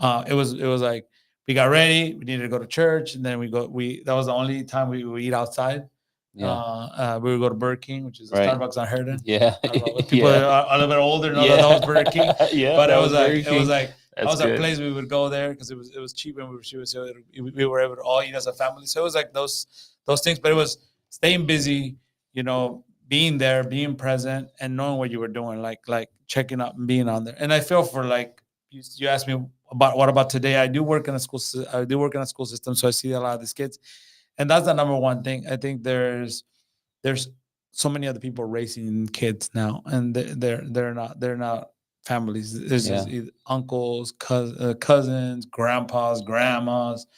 It was like we got ready, we needed to go to church, and then that was the only time we would eat outside. We would go to Burger King, which is a Starbucks on Herndon. People are a little bit older know that was Burger King. But it was like that was our place. We would go there because it was cheap, and we were able to all eat as a family. So it was like those things, but it was staying busy, being there, being present, and knowing what you were doing, like checking up and being on there. And I feel for like you asked me about what about today. I do work in a school system, so I see a lot of these kids, and that's the number one thing. I think there's so many other people raising kids now, and they're not families. There's just either uncles, cousins, grandpas, grandmas,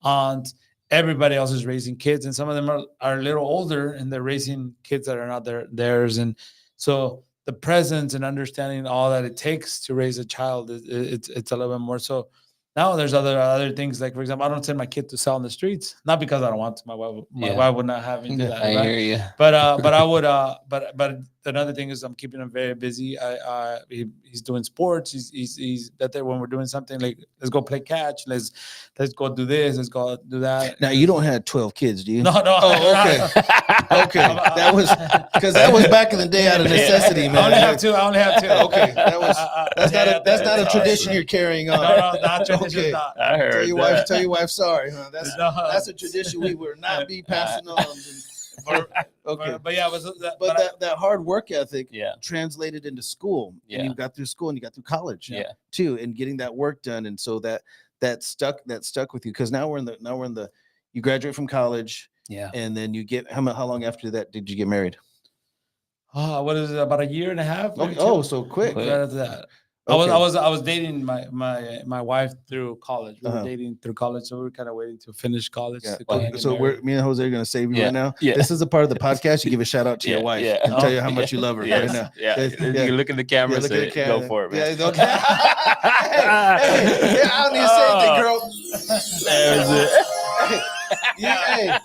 aunts. Everybody else is raising kids, and some of them are a little older, and they're raising kids that are not theirs. And so the presence and understanding all that it takes to raise a child, it's a little bit more. So now there's other things, like for example, I don't send my kid to sell on the streets, not because I don't want to. My wife would not have me do that. I hear you. But I would. But another thing is I'm keeping him very busy. He's doing sports. He's that there when we're doing something like let's go play catch. Let's go do this. Let's go do that. Now you don't have 12 kids, do you? No. Oh, okay. Okay. That was because that was back in the day out of necessity, man. I only have two. Okay. That's not a tradition you're carrying on. No, not tradition. Okay. Not. I heard Tell your wife sorry, huh? That's a tradition we will not be passing on. Okay. But yeah, that hard work ethic translated into school, and you got through school and you got through college too, and getting that work done, and so that stuck with you, because now we're in the you graduate from college, and then you get how long after that did you get married? What is it, about a year and a half? So quick. Right after that. Okay. I was dating my wife through college. We were dating through college, so we were kind of waiting to finish college. So me and Jose are going to save you right now. Yeah. This is a part of the podcast. You give a shout out to your wife and tell you how much you love her right now. You look in the camera and say, go for it, man. Yeah, okay. hey, I don't need to say anything, girl. I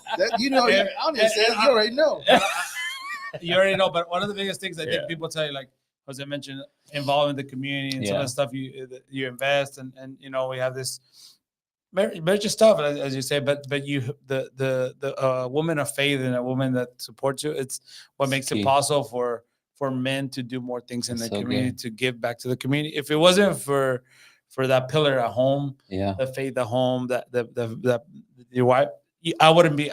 don't need to say it. You already know. You already know, but one of the biggest things I think people tell you, like as I mentioned, involving the community and some of the stuff you invest, and we have this marriage stuff, as you say, but you the woman of faith and a woman that supports you, it's what makes it possible for men to do more things in the community, to give back to the community. If it wasn't for that pillar at home, the faith at home, that your wife, I wouldn't be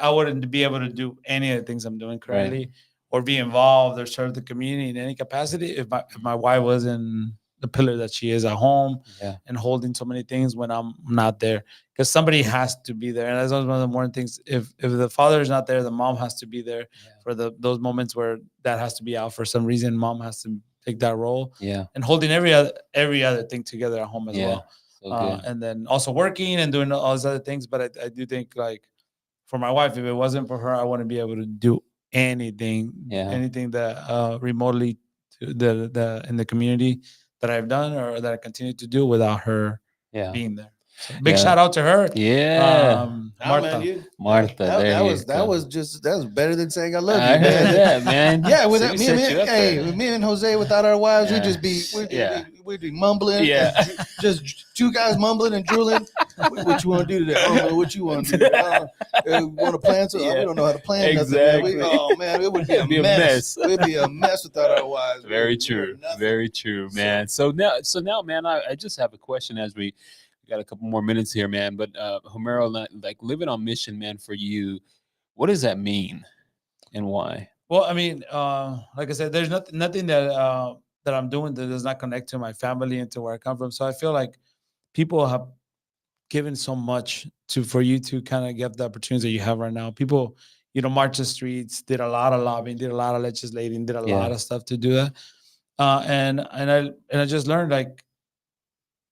able to do any of the things I'm doing currently. Or be involved or serve the community in any capacity if my wife wasn't the pillar that she is at home and holding so many things when I'm not there. Because somebody has to be there. And that's one of the important things. If the father is not there, the mom has to be there for those moments where that has to be out for some reason. Mom has to take that role. And holding every other thing together at home as well. And then also working and doing all those other things. But I do think, like, for my wife, if it wasn't for her, I wouldn't be able to do anything that remotely to the in the community that I've done or that I continue to do without her being there. So big shout out to her. Martha. That was better than saying I love you. I heard that, man. With me and Jose, without our wives, we'd we'd be mumbling. Yeah. Just two guys mumbling and drooling. What you want to do today? I don't know what you want to do. Want to plan? So we don't know how to plan exactly. nothing. Man. It would be a mess. It'd be a mess without our wives. Very true. Very true, man. So now, man, I just have a question as we got a couple more minutes here, man. But Homero, like living on mission, man, for you, what does that mean and why? Well, I mean, like I said, there's nothing that that I'm doing that does not connect to my family and to where I come from. So I feel like people have given so much for you to kind of get the opportunities that you have right now. People, march the streets, did a lot of lobbying, did a lot of legislating, did a lot of stuff to do that. And I just learned, like,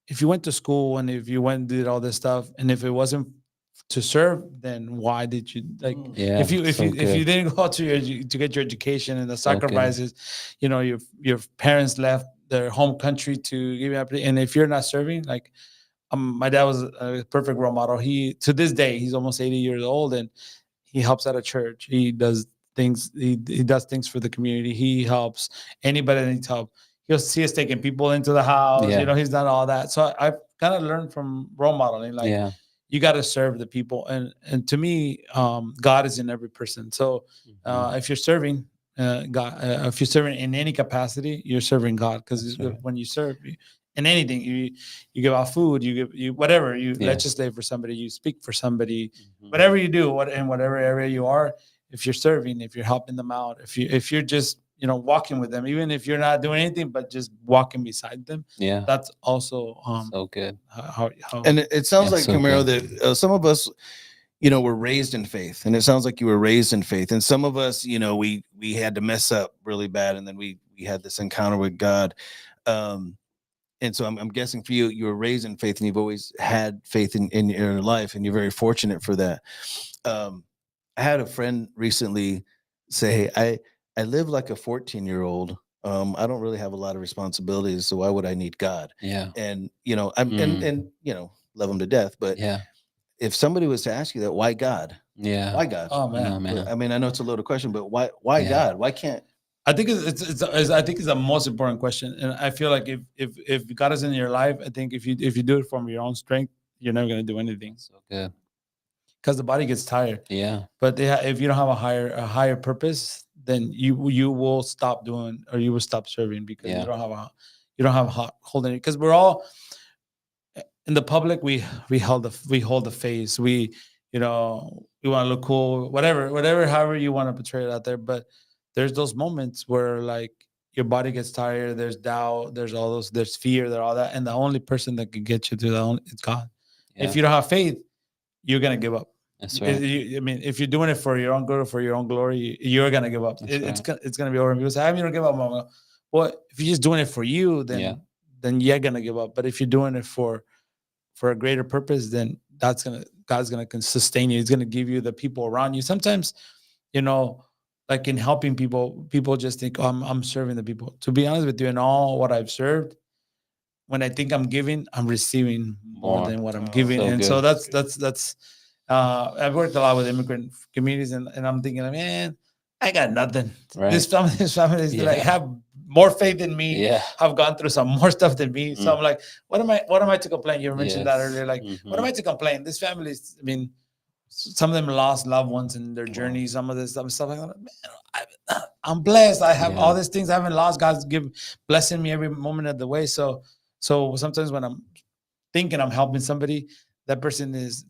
if you went to school and if you went and did all this stuff, and if it wasn't to serve, then why did you if you didn't go to get your education and the sacrifices, your parents left their home country to give you up, and if you're not serving, like, my dad was a perfect role model. He, to this day, he's almost 80 years old, and he helps at a church. He does things. He does things for the community. He helps anybody that needs help. He'll see us taking people into the house. He's done all that. So I've kind of learned from role modeling, like, you got to serve the people. And to me, God is in every person. So if you're serving God, if you're serving in any capacity, you're serving God, because when you serve in anything, you give out food, you whatever, you legislate for somebody, you speak for somebody, whatever you do, in whatever area you are, if you're serving, if you're helping them out, if you're just walking with them, even if you're not doing anything but just walking beside them, that's also so good. How and it sounds like, Homero, that some of us were raised in faith, and it sounds like you were raised in faith, and some of us, we had to mess up really bad, and then we had this encounter with God. And so I'm guessing for you, you were raised in faith, and you've always had faith in your life, and you're very fortunate for that. I had a friend recently say, I live like a 14-year-old. I don't really have a lot of responsibilities, so why would I need God? Yeah. And and love him to death, but if somebody was to ask you that, why God? Yeah. Why God? Oh man. No, man. I mean, I know it's a loaded question, but why God? Why can't? I think it's the most important question, and I feel like if God is in your life, I think if you do it from your own strength, you're never going to do anything. So good. Because the body gets tired. Yeah. But if you don't have a higher purpose, then you will stop doing, or you will stop serving, because you don't have holding it. Because we're all in the public. We hold the face. We want to look cool. Whatever. However you want to portray it out there, but there's those moments where, like, your body gets tired, there's doubt, there's fear, there's all that. And the only person that can get you through that, it's God. Yeah. If you don't have faith, you're going to give up. That's right. I mean, if you're doing it for your own good or for your own glory, you're going to give up. It's going to be over. People say, you don't give up, Mama. Well, if you're just doing it for you, then you're going to give up. But if you're doing it for a greater purpose, then God's going to sustain you. He's going to give you the people around you. Sometimes, like in helping people just think, oh, I'm serving the people. To be honest with you, in all what I've served, when I think I'm giving, I'm receiving more than what I'm giving. So and good. So that's I've worked a lot with immigrant communities, and I'm thinking, man, I got nothing. Right. This family is like have more faith in me, have gone through some more stuff than me. So I'm like, what am I to complain? You mentioned that earlier. Like, what am I to complain? This family is, I mean, some of them lost loved ones in their journey. Some of this stuff like that. Man, I'm blessed. I have all these things I haven't lost. God's blessing me every moment of the way. So sometimes when I'm thinking I'm helping somebody, that person is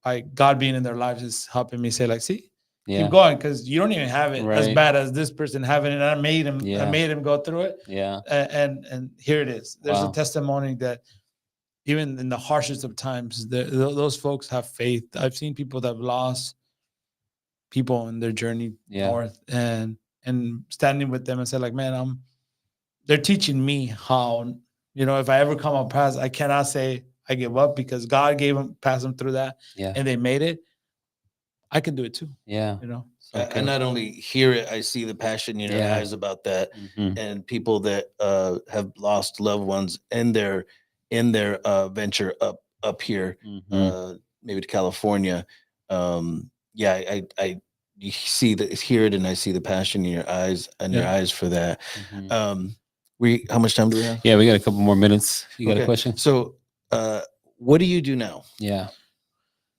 by God being in their lives is helping me say, like, see, keep going, because you don't even have it as bad as this person having it. And I made him go through it. Yeah. And here it is. There's a testimony that even in the harshest of times, those folks have faith. I've seen people that have lost people in their journey north, and standing with them and say, like, man, they're teaching me how, if I ever come up past, I cannot say I give up, because God passed them through that, and they made it. I can do it too. Yeah. I not only hear it, I see the passion in your eyes about that. And people that have lost loved ones in their venture up here, maybe to California. I you hear it, and I see the passion in your eyes for that. How much time do we have? Yeah, we got a couple more minutes. You got Okay. a question? So, what do you do now? Yeah.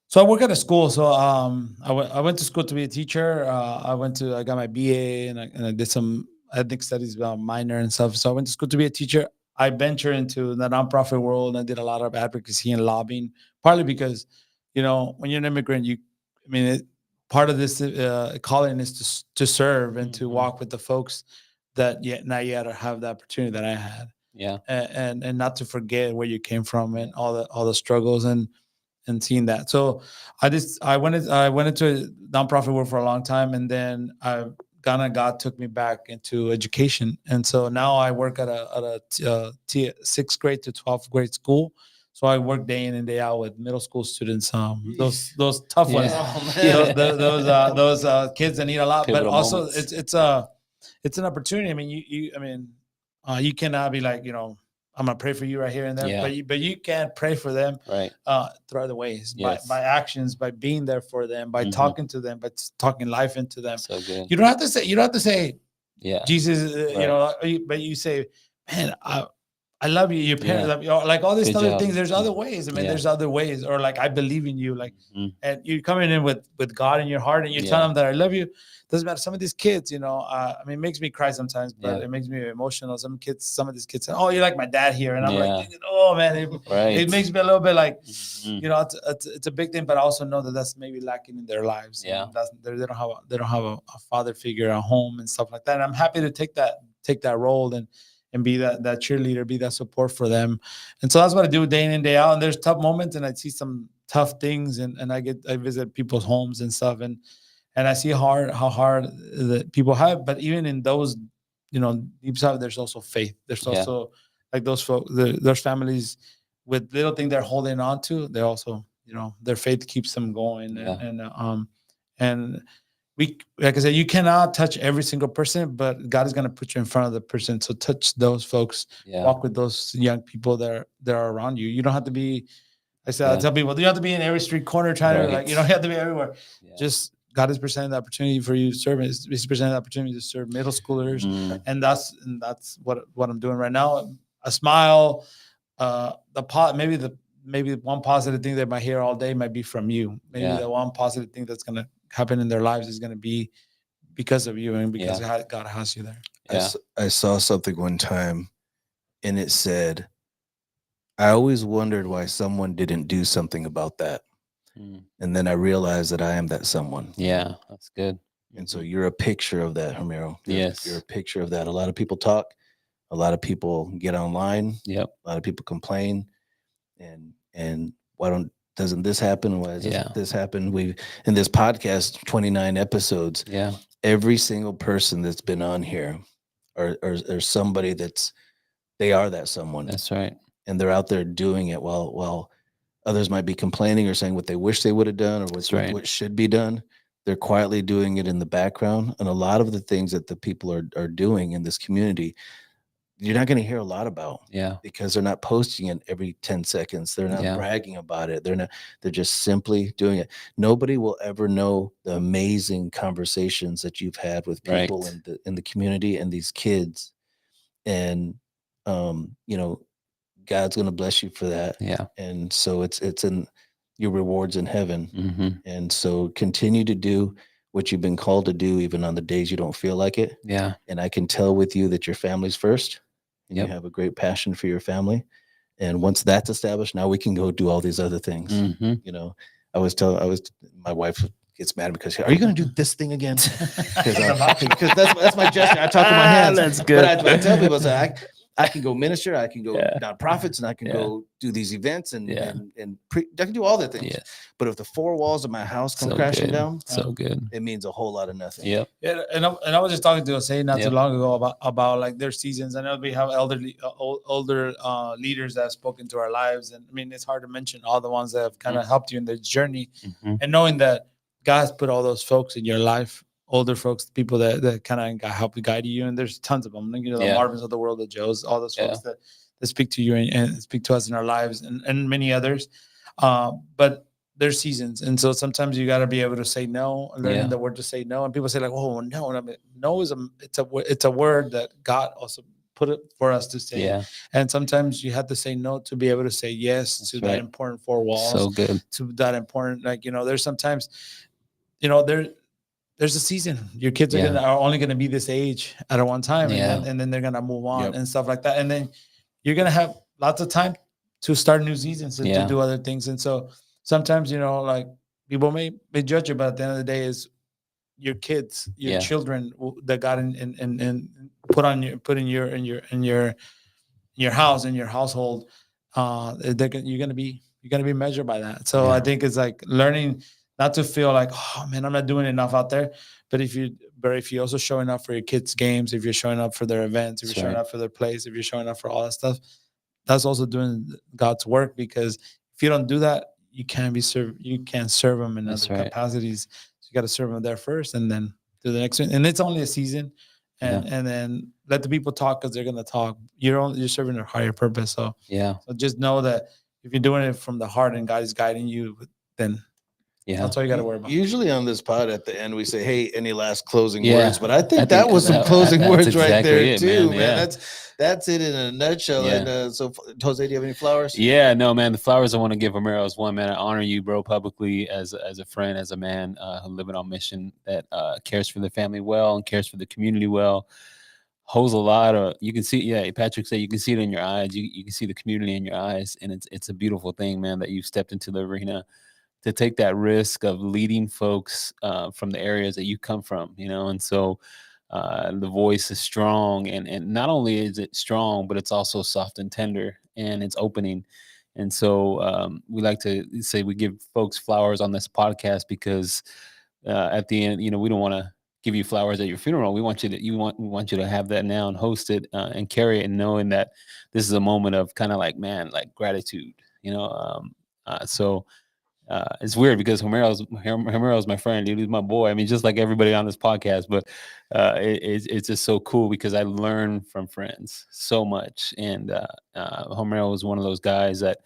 So I work at a school. So I went to school to be a teacher. I got my BA and I did some ethnic studies minor and stuff. So I went to school to be a teacher. I ventured into the nonprofit world and I did a lot of advocacy and lobbying, partly because, when you're an immigrant, part of this calling is to serve and to walk with the folks that not yet have the opportunity that I had. Yeah. And not to forget where you came from and all the struggles and seeing that. So I went into nonprofit work for a long time, and then God took me back into education, and so now I work at a 6th grade to 12th grade school. So I work day in and day out with middle school students. Those tough ones, those kids that need a lot, Pivotal but also moments. it's an opportunity. You cannot be like, I'm gonna pray for you right here and there, but you can pray for them right through other ways, yes. by actions, by being there for them, by talking to them, by talking life into them. So good. You don't have to say Jesus, right. but you say, man, I love you. Your parents love you. Like all these other things. There's other ways. There's other ways. Or like, I believe in you. Like, and you're coming in with God in your heart, and you tell them that I love you. Doesn't matter. Some of these kids, it makes me cry sometimes, but it makes me emotional. Some of these kids say, "Oh, you're like my dad here," and I'm like, "Oh man," it makes me a little bit like, it's a big thing. But I also know that that's maybe lacking in their lives. Yeah, they don't have a father figure at home and stuff like that. And I'm happy to take that role and be that cheerleader, be that support for them. And so that's what I do day in and day out. And there's tough moments, and I see some tough things, and I visit people's homes and stuff, and I see how hard that people have. But even in those, deep side, there's also faith. There's also like those folks, there's families with little things they're holding on to. They also, their faith keeps them going. And we, like I said, you cannot touch every single person, but God is going to put you in front of the person. So touch those folks, walk with those young people that are around you. You don't have to be, I tell people, you don't have to be in every street corner trying to, you don't have to be everywhere. Just God is presenting the opportunity for you to serve. He's presenting the opportunity to serve middle schoolers. And that's what I'm doing right now. A smile, maybe one positive thing they might hear all day might be from you. Maybe the one positive thing that's going to happen in their lives is going to be because of you and because God has you there. I saw something one time, and it said, I always wondered why someone didn't do something about that. And then I realized that I am that someone. Yeah, that's good. And so you're a picture of that, Homero. Yes. You're a picture of that. A lot of people talk. A lot of people get online. Yep. A lot of people complain. And doesn't this happen? Why does this happen? In this podcast, 29 episodes. Yeah. Every single person that's been on here or somebody they are that someone. That's right. And they're out there doing it while others might be complaining or saying what they wish they would have done or what should be done. They're quietly doing it in the background. And a lot of the things that the people are doing in this community, you're not going to hear a lot about. Because they're not posting it every 10 seconds. They're not bragging about it. They're just simply doing it. Nobody will ever know the amazing conversations that you've had with people in the community and these kids. And, God's going to bless you for that. Yeah. And so it's in your rewards in heaven. Mm-hmm. And so continue to do what you've been called to do, even on the days you don't feel like it. Yeah. And I can tell with you that your family's first. And you have a great passion for your family. And once that's established, now we can go do all these other things. Mm-hmm. My wife gets mad because, are you going to do this thing again? Because that's my gesture. I talk with my hands. That's good. But I tell people, I can go minister, I can go nonprofits, and I can go do these events and I can do all the things. Yeah. But if the four walls of my house come crashing down, so good, it means a whole lot of nothing. Yep. Yeah. And I was just talking to Jose not too long ago about like their seasons. I know we have older leaders that have spoken to our lives, and I mean it's hard to mention all the ones that have kind of helped you in this journey, and knowing that God's put all those folks in your life. Older folks, people that kind of help guide you, and there's tons of them. The Marvins of the world, the Joes, all those folks that speak to you and speak to us in our lives, and many others. But there's seasons, and so sometimes you got to be able to say no, learning the word to say no. And people say like, "Oh, no." And I mean, no is it's a word that God also put it for us to say. Yeah. And sometimes you have to say no to be able to say yes to that important four walls. So good. To that important, like, there's sometimes, there's a season. Your kids are only gonna be this age at a one time, and then they're gonna move on and stuff like that. And then you're gonna have lots of time to start new seasons and to do other things. And so sometimes, like, people may judge you, but at the end of the day, is your kids, your children that got in put in your house, in your household. You're gonna be measured by that. So I think it's like learning not to feel like, oh man, I'm not doing enough out there. But if you also showing up for your kids' games, if you're showing up for their events, if you're showing up for their plays, if you're showing up for all that stuff, that's also doing God's work. Because if you don't do that, you can't serve them in other capacities. So you got to serve them there first, and then do the next one. And it's only a season, and then let the people talk, because they're gonna talk. You're serving a higher purpose. So so just know that if you're doing it from the heart and God is guiding you, then that's all you got to worry about. Usually on this pod at the end, we say, hey, any last closing words? But I think that was some closing words right there too, man. That's it in a nutshell. And so, Jose, do you have any flowers? Yeah, no, man. The flowers I want to give Homero is one, man. I honor you, bro, publicly as a friend, as a man living on mission that cares for the family well and cares for the community well. Holds a lot of, you can see, Patrick said, you can see it in your eyes. You can see the community in your eyes, and it's a beautiful thing, man, that you've stepped into the arena to take that risk of leading folks from the areas that you come from, and so the voice is strong, and not only is it strong, but it's also soft and tender, and it's opening. And so we like to say we give folks flowers on this podcast because at the end, we don't want to give you flowers at your funeral. We want you to have that now and host it and carry it, and knowing that this is a moment of kind of like gratitude, so. It's weird because Homero's my friend, dude. He's my boy. I mean, just like everybody on this podcast, but it's just so cool because I learn from friends so much. And Homero was one of those guys that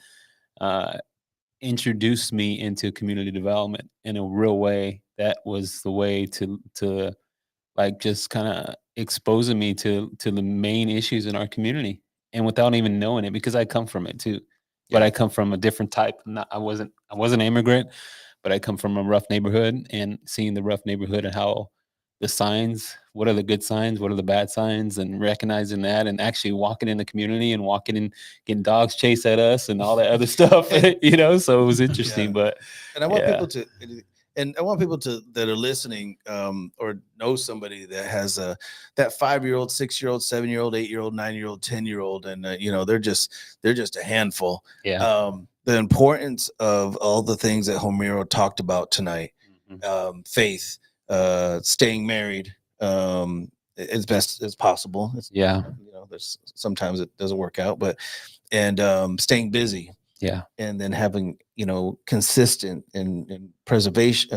introduced me into community development in a real way. That was the way to like just kind of exposing me to the main issues in our community, and without even knowing it, because I come from it too. But I come from a different type. I wasn't an immigrant, but I come from a rough neighborhood, and seeing the rough neighborhood and how the signs, what are the good signs, what are the bad signs, and recognizing that, and actually walking in the community and walking in, getting dogs chase at us and all that other stuff, So it was interesting. But and I want people to. And I want people that are listening or know somebody that has that 5-year-old, 6-year-old, 7-year-old, 8-year-old, 9-year-old, 10-year-old, and they're just a handful. Yeah. The importance of all the things that Homero talked about tonight, faith, staying married as best as possible. There's sometimes it doesn't work out, but staying busy. Yeah. And then having, consistent and preservation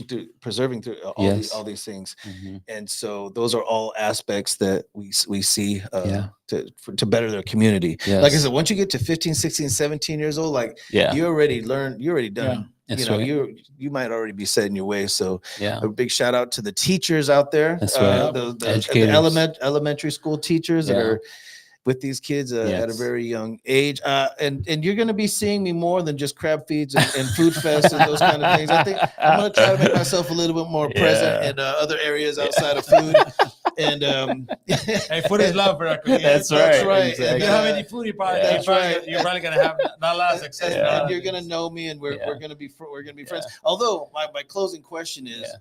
through preserving through all these things. Mm-hmm. And so those are all aspects that we see to better their community. Yes. Like I said, once you get to 15, 16, 17 years old, you already learned, you already done. Yeah. You might already be set in your way. So a big shout out to the teachers out there. That's right. The elementary school teachers that are with these kids at a very young age. And you're going to be seeing me more than just crab feeds and food fest and those kind of things. I think I'm going to try to make myself a little bit more present in other areas outside of food. And hey, food is love, bro. That's right. Exactly. If you have any food, you're probably going to have not a lot of success. And you're going to know me, and we're going to be friends. Although my closing question is,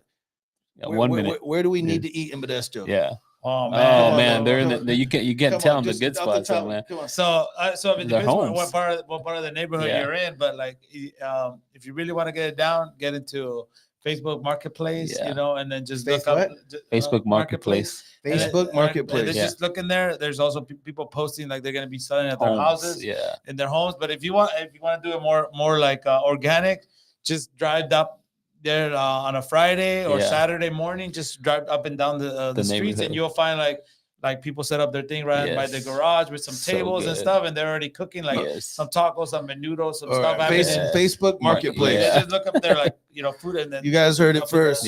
1 minute. Where do we need to eat in Modesto? Yeah. Oh man, they're in the. You can't tell them the good spots, man. So it depends on what part of the neighborhood you're in, but if you really want to get it down, get into Facebook Marketplace, and then just look up Facebook Marketplace. Facebook Marketplace. Just look in there. There's also people posting like they're gonna be selling at their houses, in their homes. But if you want to do it more like organic, just drive up there on a Friday or Saturday morning. Just drive up and down the streets, and you'll find like people set up their thing right by the garage with some tables and stuff, and they're already cooking like some tacos, some menudo, some stuff. Facebook Marketplace. They just look up there like, you know, food, and then you guys heard it first.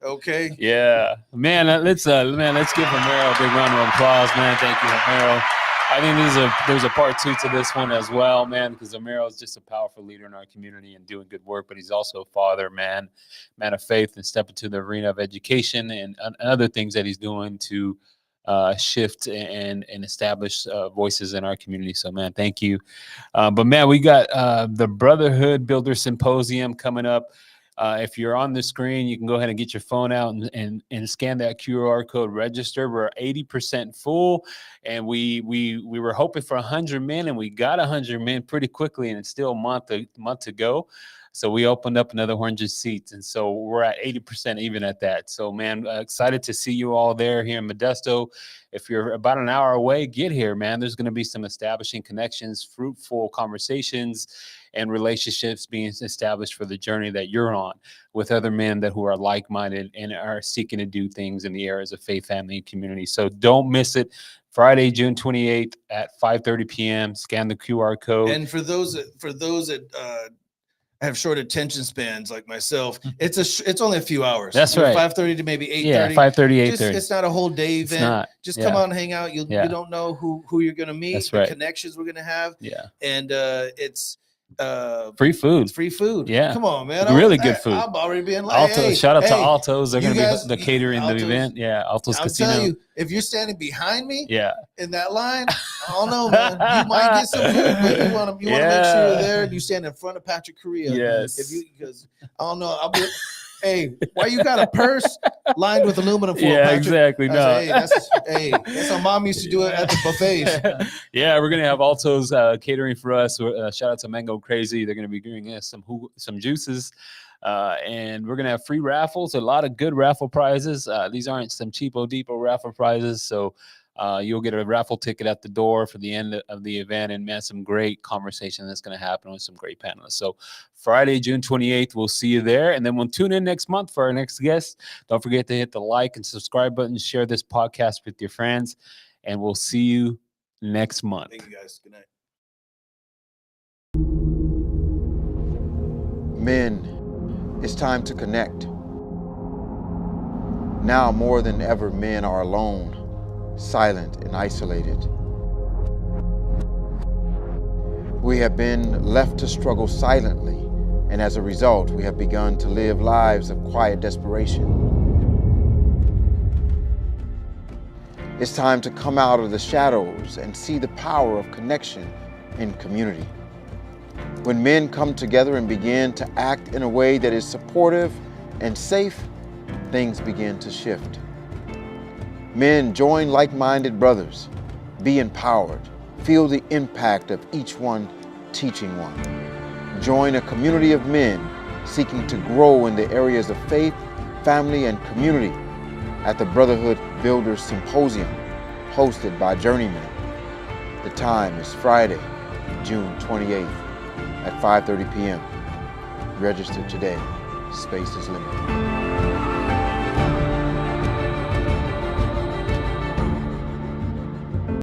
Okay. Yeah, man. Let's give Homero a big round of applause, man. Thank you, Homero. I think there's a part 2 to this one as well, man, because Homero is just a powerful leader in our community and doing good work, but he's also a father, man of faith, and step into the arena of education and other things that he's doing to shift and establish voices in our community. So, man, thank you. But, man, we got the Brotherhood Builder Symposium coming up. If you're on the screen, you can go ahead and get your phone out and scan that QR code, register. We're 80% full, and we were hoping for 100 men, and we got 100 men pretty quickly, and it's still a month to go. So we opened up another 100 seats, and so we're at 80% even at that. So, man, excited to see you all there here in Modesto. If you're about an hour away, get here, man. There's going to be some establishing connections, fruitful conversations, and relationships being established for the journey that you're on with other men who are like-minded and are seeking to do things in the areas of faith, family, and community. So don't miss it. Friday, June 28th at 5:30 p.m. Scan the QR code. And for those that have short attention spans like myself, it's only a few hours. That's right. 5:30 to maybe 8:30. Yeah, 5:30, 8:30. It's not a whole day event. Just come out and hang out. You don't know who you're going to meet. That's the connections we're going to have. Yeah. And it's free food. It's free food. Yeah. Come on, man. Really good food. I'm already being like, shout out to Altos. They're going to be the catering the event. Yeah. Altos Casino. I'm telling you, if you're standing behind me in that line, I don't know, man. You might get some food, but you want to make sure you're there and you stand in front of Patrick Correa. Yes. Because I don't know. Hey, why you got a purse lined with aluminum foil? Yeah, Patrick? exactly. No. That's how mom used to do it at the buffets. Yeah, we're gonna have Altos catering for us. Shout out to Mango Crazy. They're gonna be giving us some juices. And we're gonna have free raffles, a lot of good raffle prizes. These aren't some cheapo deepo raffle prizes, so you'll get a raffle ticket at the door for the end of the event, and man, some great conversation that's going to happen with some great panelists. So Friday, June 28th, we'll see you there, and then we'll tune in next month for our next guest. Don't forget to hit the like and subscribe button, share this podcast with your friends, and we'll see you next month. Thank you, guys. Good night. Men, it's time to connect. Now more than ever, men are alone, silent and isolated. We have been left to struggle silently, and as a result, we have begun to live lives of quiet desperation. It's time to come out of the shadows and see the power of connection in community. When men come together and begin to act in a way that is supportive and safe, things begin to shift. Men, join like-minded brothers. Be empowered. Feel the impact of each one teaching one. Join a community of men seeking to grow in the areas of faith, family, and community at the Brotherhood Builders Symposium, hosted by Journeyman. The time is Friday, June 28th at 5:30 p.m. Register today. Space is limited.